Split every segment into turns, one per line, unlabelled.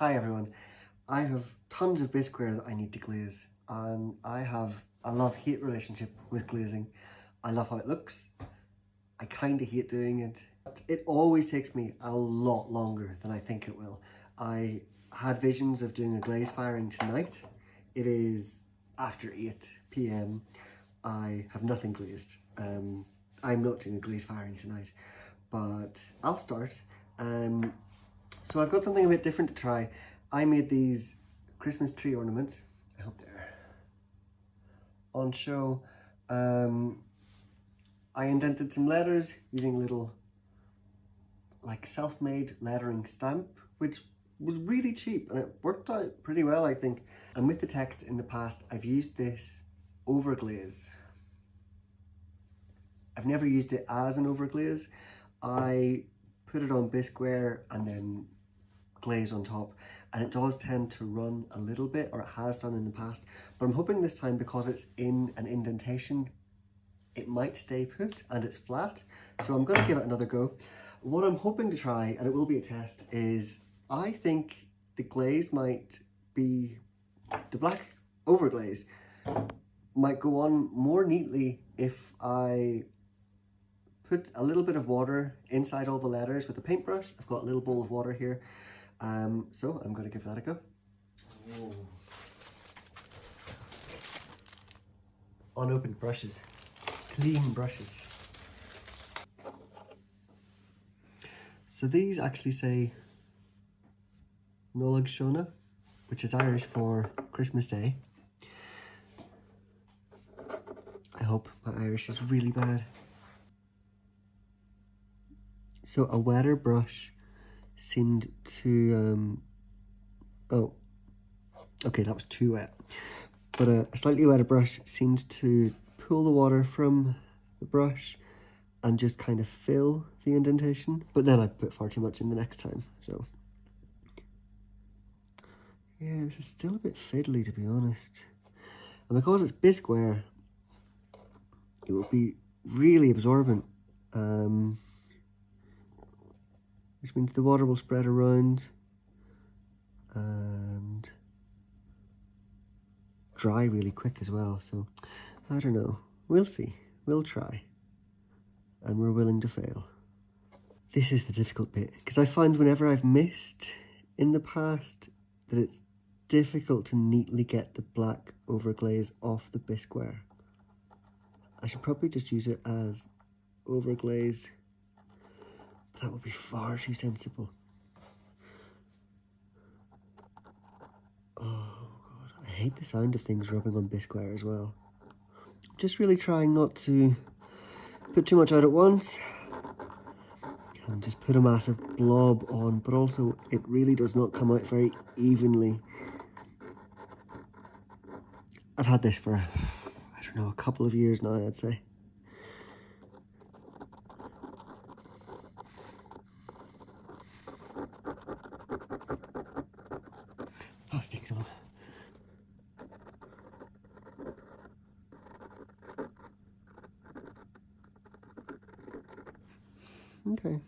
Hi everyone, I have tons of bisqueware that I need to glaze, and I have a love-hate relationship with glazing. I love how it looks, I kind of hate doing it. It always takes me a lot longer than I think it will. I had visions of doing a glaze firing tonight. It is after 8 p.m. I have nothing glazed. I'm not doing a glaze firing tonight, but I'll start. So I've got something a bit different to try. I made these Christmas tree ornaments. I hope they're on show. I indented some letters using a little like self-made lettering stamp, which was really cheap and it worked out pretty well, I think. And with the text in the past, I've used this overglaze. I've never used it as an overglaze. I put it on bisqueware and then glaze on top, and it does tend to run a little bit, or it has done in the past, but I'm hoping this time, because it's in an indentation, it might stay put and it's flat. So I'm going to give it another go. What I'm hoping to try, and it will be a test, is I think the glaze might be, the black overglaze might go on more neatly if I put a little bit of water inside all the letters with a paintbrush. I've got a little bowl of water here. So I'm going to give that a go. Whoa. Unopened brushes, clean brushes. So these actually say Nollaig Seona, which is Irish for Christmas Day. I hope my Irish is really bad. So a wetter brush seemed to, oh, okay, that was too wet. But a slightly wetter brush seemed to pull the water from the brush and just kind of fill the indentation. But then I put far too much in the next time, so. Yeah, this is still a bit fiddly, to be honest. And because it's bisqueware, it will be really absorbent. Which means the water will spread around and dry really quick as well. So I don't know, we'll see, we'll try, and we're willing to fail. This is the difficult bit, because I find whenever I've missed in the past that it's difficult to neatly get the black overglaze off the bisqueware. I should probably just use it as overglaze. That would be far too sensible. Oh god, I hate the sound of things rubbing on bisqueware as well. Just really trying not to put too much out at once and just put a massive blob on, but also it really does not come out very evenly. I've had this for, I don't know, a couple of years now, I'd say. Plastic's on. Okay.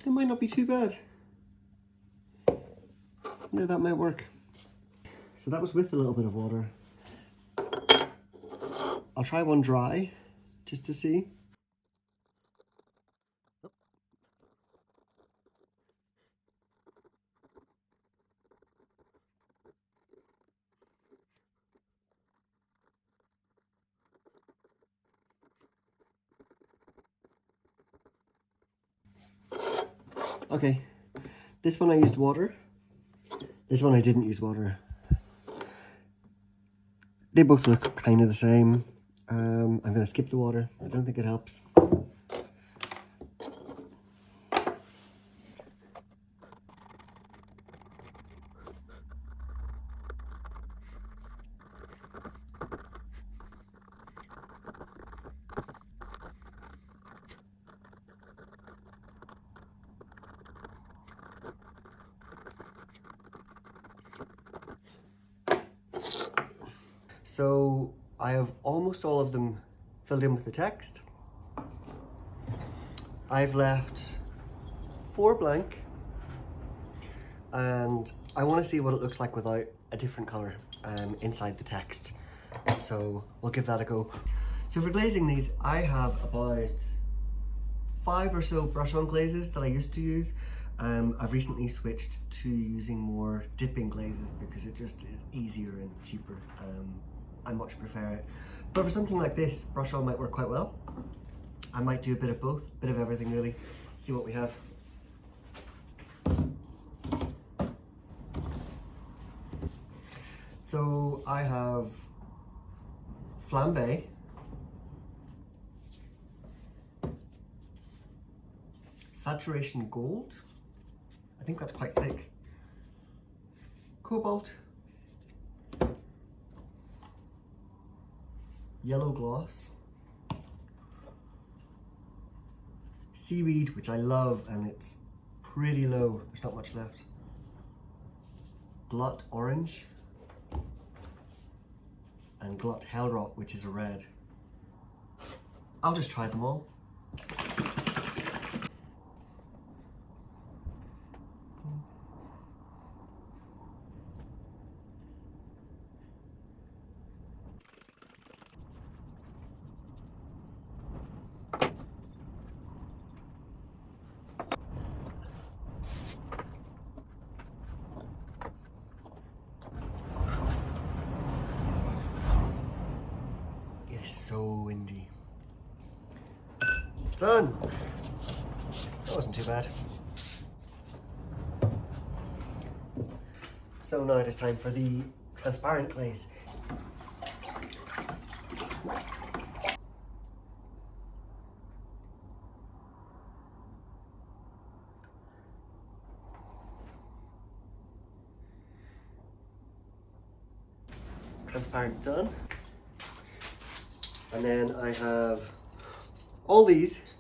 It might not be too bad. Yeah, that might work. So that was with a little bit of water. I'll try one dry, just to see. Okay, this one I used water. This one I didn't use water. They both look kind of the same. I'm going to skip the water. I don't think it helps. So I have almost all of them filled in with the text. I've left 4 blank, and I want to see what it looks like without a different color inside the text. So we'll give that a go. So for glazing these, I have about 5 or so brush-on glazes that I used to use. I've recently switched to using more dipping glazes because it just is easier and cheaper. I much prefer it. But for something like this, brush-on might work quite well. I might do a bit of both, a bit of everything really. See what we have. So I have flambe, saturation gold, I think that's quite thick, cobalt, yellow gloss, seaweed, which I love and it's pretty low, there's not much left, glut orange, and glut hellrot, which is a red. I'll just try them all. So windy. Done. That wasn't too bad. So now it is time for the transparent glaze. Transparent done. And then I have all these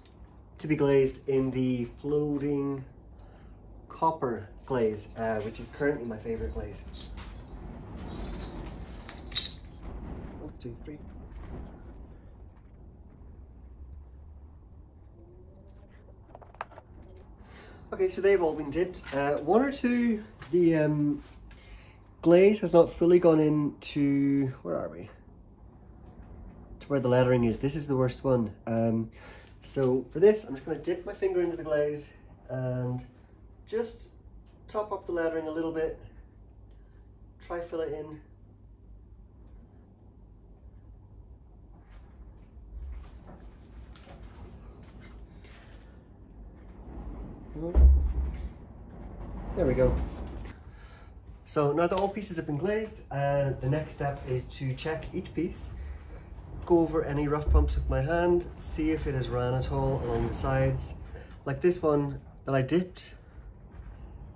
to be glazed in the floating copper glaze, which is currently my favorite glaze. 1, 2, 3. Okay, so they've all been dipped. 1 or 2, the glaze has not fully gone into, where are we? Where the lettering is. This is the worst one. So for this, I'm just going to dip my finger into the glaze and just top up the lettering a little bit. Try fill it in. There we go. So now that all pieces have been glazed, the next step is to check each piece. Go over any rough bumps with my hand, see if it has ran at all along the sides. Like this one that I dipped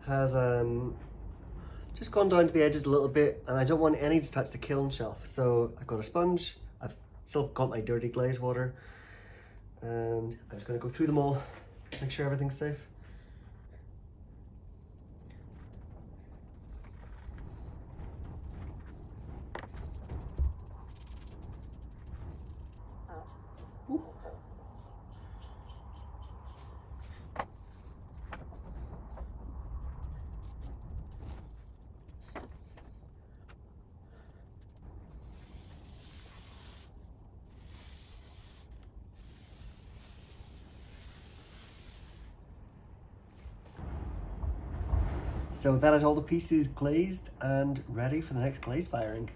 has just gone down to the edges a little bit, and I don't want any to touch the kiln shelf. So I've got a sponge, I've still got my dirty glaze water, and I'm just going to go through them all, make sure everything's safe. So that is all the pieces glazed and ready for the next glaze firing.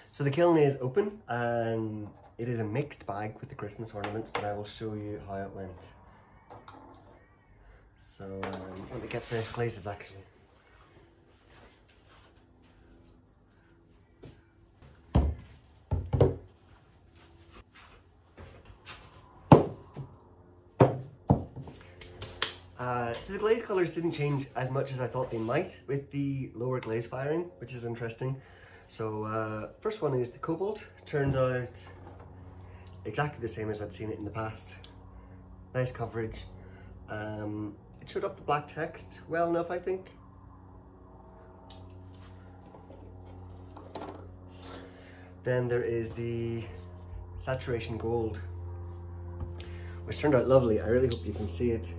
So the kiln is open and it is a mixed bag with the Christmas ornaments, but I will show you how it went. So let me get the glazes actually. So the glaze colours didn't change as much as I thought they might with the lower glaze firing, which is interesting. So first one is the cobalt. Turned out exactly the same as I'd seen it in the past. Nice coverage. It showed up the black text well enough, I think. Then there is the saturation gold, which turned out lovely. I really hope you can see it.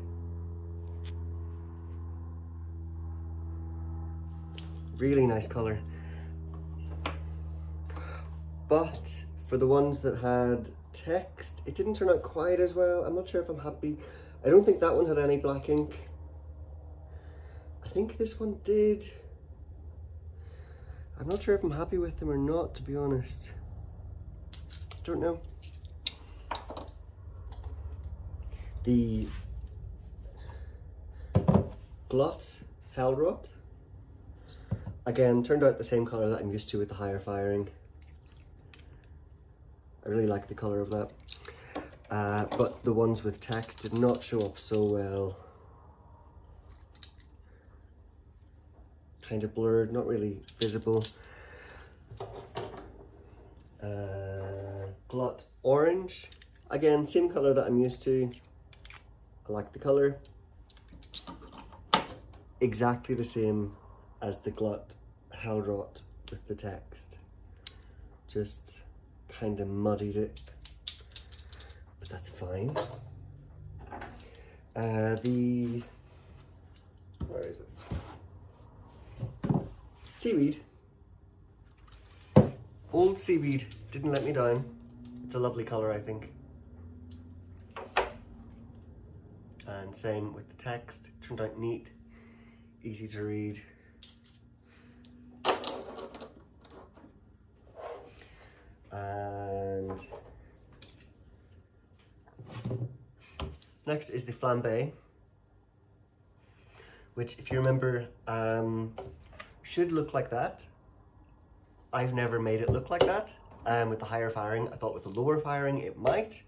Really nice colour. But for the ones that had text, it didn't turn out quite as well. I'm not sure if I'm happy. I don't think that one had any black ink. I think this one did. I'm not sure if I'm happy with them or not, to be honest. Don't know. The Glot Hellrot, again, turned out the same colour that I'm used to with the higher firing. I really like the colour of that. But the ones with text did not show up so well. Kind of blurred, not really visible. Glot Orange, again, same colour that I'm used to. I like the colour. Exactly the same as the Glot Hellrot with the text. Just kind of muddied it, but that's fine. Where is it? Seaweed. Old Seaweed didn't let me down. It's a lovely colour, I think. And same with the text. Turned out neat, easy to read. And next is the flambe, which, if you remember, should look like that. I've never made it look like that with the higher firing. I thought with the lower firing it might.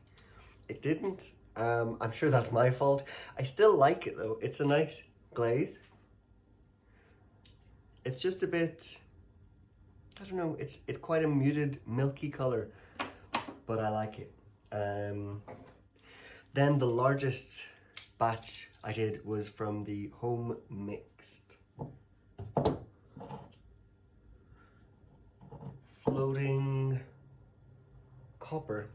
It didn't. I'm sure that's my fault. I still like it though. It's a nice glaze. It's just a bit, I don't know, it's quite a muted, milky colour, but I like it. Then the largest batch I did was from the Home Mixed Floating Copper,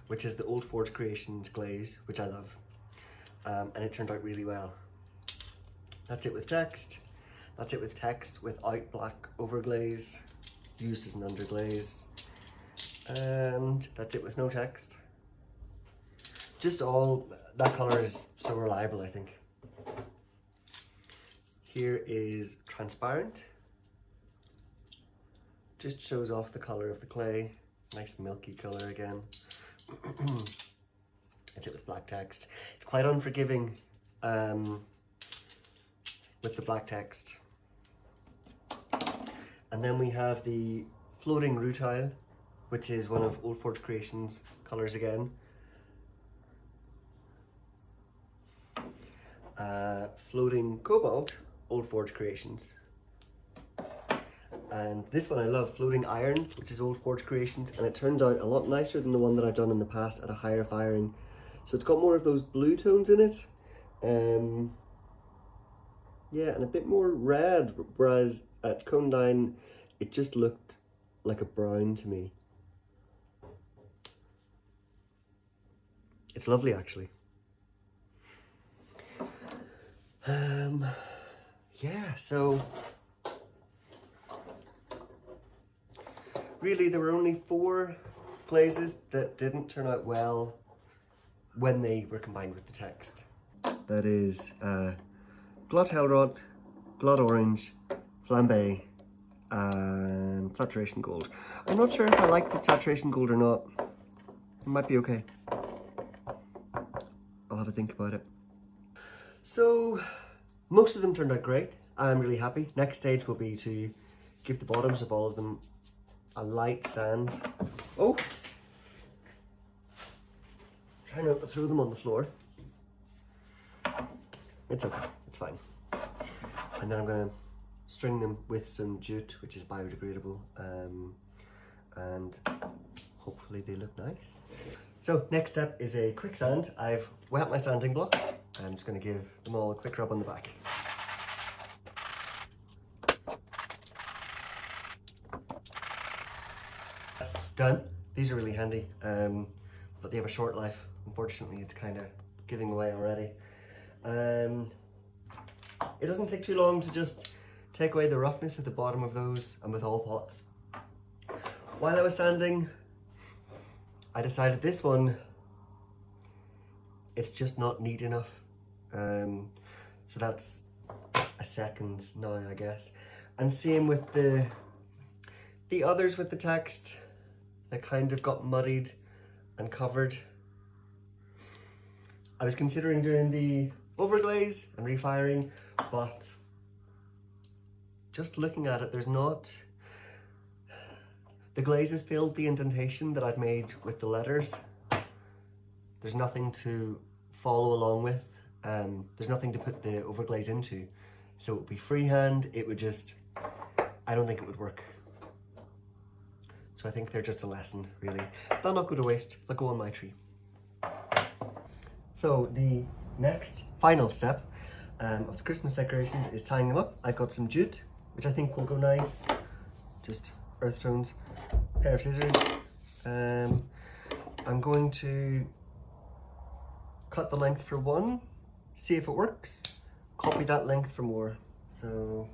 which is the Old Forge Creations glaze, which I love, and it turned out really well. That's it with text. That's it with text without black overglaze, used as an underglaze. And that's it with no text. Just all, that colour is so reliable, I think. Here is transparent. Just shows off the colour of the clay. Nice milky colour again. That's it with black text. It's quite unforgiving with the black text. And then we have the Floating Rutile, which is one of Old Forge Creations colours again. Floating Cobalt, Old Forge Creations. And this one I love, Floating Iron, which is Old Forge Creations, and it turns out a lot nicer than the one that I've done in the past at a higher firing. So it's got more of those blue tones in it. Yeah, and a bit more red, whereas at Cone 9 it just looked like a brown to me. It's lovely actually. Yeah, so really there were only 4 glazes that didn't turn out well when they were combined with the text. That is Glot Hellrot, Glot Orange, Flambe, and saturation gold. I'm not sure if I like the saturation gold or not. It might be okay. I'll have a think about it. So most of them turned out great. I'm really happy. Next stage will be to give the bottoms of all of them a light sand. Oh! Try not to throw them on the floor. It's okay, it's fine. And then I'm going to string them with some jute, which is biodegradable, and hopefully they look nice. So next step is a quick sand. I've wet my sanding block. I'm just going to give them all a quick rub on the back. Done. These are really handy, but they have a short life. Unfortunately, it's kind of giving away already. It doesn't take too long to just take away the roughness at the bottom of those and with all pots. While I was sanding, I decided this one, it's just not neat enough. So that's a second now, I guess. And same with the others with the text. They kind of got muddied and covered. I was considering doing the overglaze and refiring, but just looking at it, there's not... The glazes filled the indentation that I'd made with the letters. There's nothing to follow along with. There's nothing to put the overglaze into. So it would be freehand, it would just... I don't think it would work. So I think they're just a lesson, really. They'll not go to waste, they'll go on my tree. So the next, final step of the Christmas decorations is tying them up. I've got some jute, which I think will go nice. Just earth tones, pair of scissors. I'm going to cut the length for one, see if it works, copy that length for more. So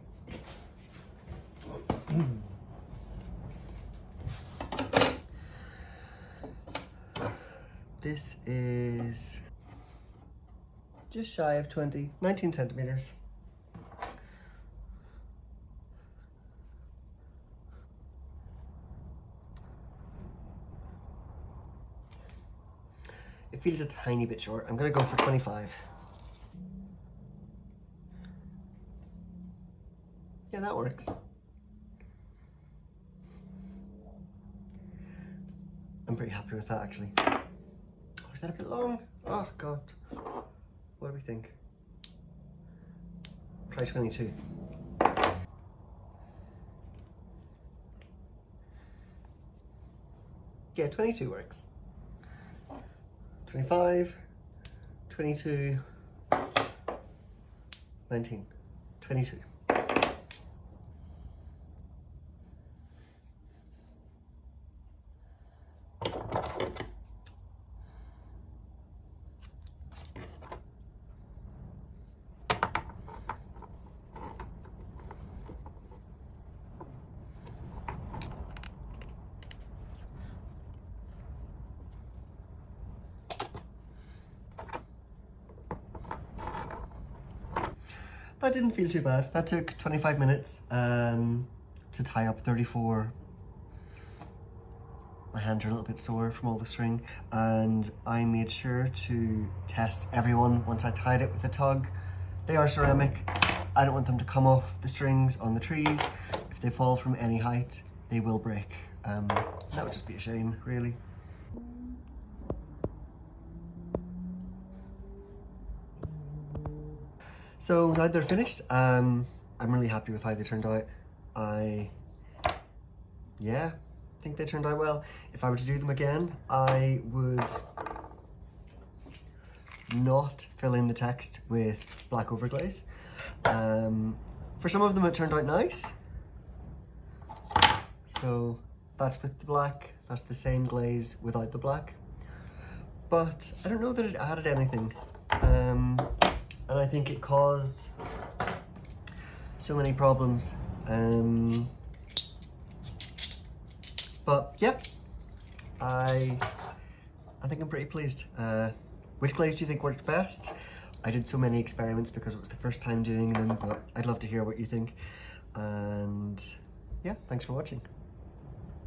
this is just shy of 19 centimeters. It feels a tiny bit short. I'm gonna go for 25. Yeah, that works. I'm pretty happy with that, actually. Oh, is that a bit long? Oh, God. What do we think? Try 22. Yeah, 22 works. 25, 22, 19, 22. That didn't feel too bad. That took 25 minutes to tie up 34. My hands are a little bit sore from all the string, and I made sure to test everyone once I tied it with a tug. They are ceramic. I don't want them to come off the strings on the trees. If they fall from any height, they will break. That would just be a shame, really. So now they're finished, I'm really happy with how they turned out. Yeah, I think they turned out well. If I were to do them again, I would not fill in the text with black overglaze. For some of them it turned out nice. So that's with the black, that's the same glaze without the black. But I don't know that it added anything. And I think it caused so many problems. But yeah, I think I'm pretty pleased. Which glaze do you think worked best? I did so many experiments because it was the first time doing them, but I'd love to hear what you think. And yeah, thanks for watching.